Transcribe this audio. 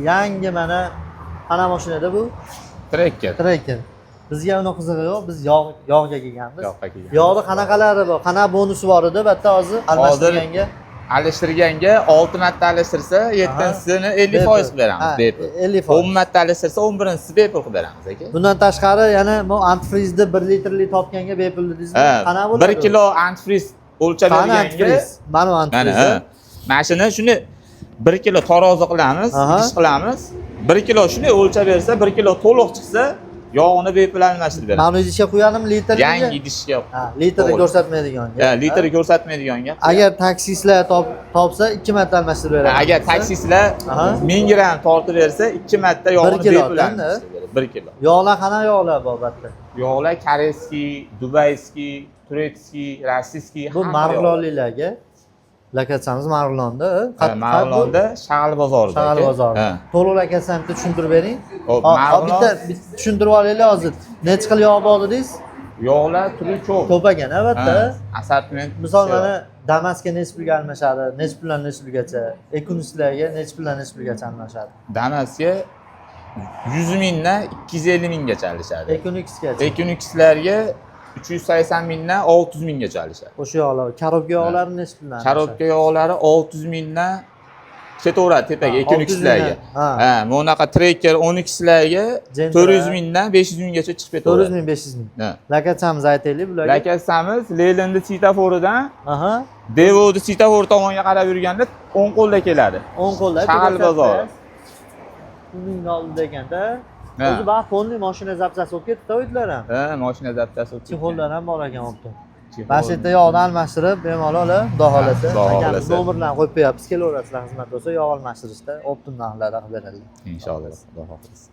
yangi mana qana mashinada bu Tracker. Bizga uni qizig'i yo'q, biz yog'ga kelganmiz. Yog'da qanaqalari bor? Qana bonusi bor edi, bitta hozir almashtirganga. Alishtirganga 6 marta alishtirsa 7-sini 50% qilib beramiz bepul. 50%. 10 marta alishtirsa 11-sini bepul qilib beramiz aka. Bundan tashqari yana bu antifrizni 1 litrli topganga bepul dedingizmi? Qana bo'ladi? 1 kilo antifriz o'lchab berganga. Mana antifriz. Mana shuni 1 kilo tarozi qilamiz, idish qilamiz. 1 kilo shunday o'lchab bersa, 1 kilo to'liq chiqsa, yog'ini bepul almashtirib beramiz. Mana idishga qo'yadimi litrga? Yangi idishga. Litrni ko'rsatmaydiganga. Litrni ko'rsatmaydiganga. Agar taksistlar topsa 2 marta almashtirib beradi. Agar taksistlar 1000 gram tortib bersa, 2 marta yog'ini bepul almashtirib beradi. 1 kilo. Yog'lar qana yog'lar bor albatta? Yog'lar koreyskiy, dubayskiy, turetskiy, rossiyskiy. Bu marg'ilonliklarga lokatsiyamiz Marg'ilonda. Marg'ilonda Shag'al bozorida. Shag'al bozorida. To'liq lokatsiyani bitta tushuntirib bering. Bitta tushuntirib olaylik hozir. Necha xil yog' bor dedingiz? Yog'lar turi ko'p. Ko'p ekan, albatta. Assortiment. Misol mana Damas'ga necha pulga almashadi? Necha puldan necha pulgacha? Ekunuslarga necha puldan necha pulgacha almashadi? Damas'ga 100 mingdan 250 minggacha alishadi. Ekunixgacha. Ekunixlarga 380 mingdan 600 minggacha alishadi. O'sha yog'lar, korobka yog'lari necha puldan? Korobka yog'lari 600 mingdan ketaveradi tepaga Ekunixlarga. Bunaqa Tracker 12'larga 400 mingdan 500 minggacha chiqib ketaveradi. 400 ming, 500 ming. Lokatsiyamizni aytaylik bularga. Lokatsiyamiz Leylandi sveto'foridan Devodi sveto'fori tomonga qarab yurganda o'ng qo'lda keladi. O'ng qo'lda. Shag'al bozori. Uning oldida ekanda. O'zi baq fonli mashina zapchasi olib ketdi o'ydilar ham. Mashina zapchasi olib ketdi. Chexollar ham bor ekan olibdi. Mana shu yerda yog'ni almashtirib, bemalol xudo xohlasa, akamiz nomerlarni qo'yib qo'yapmiz, kelaverasizlar xizmat bo'lsa, yog' almashtirishda optim narxlarda qilib beradilar. Inshaalloh, xudo xohlasa.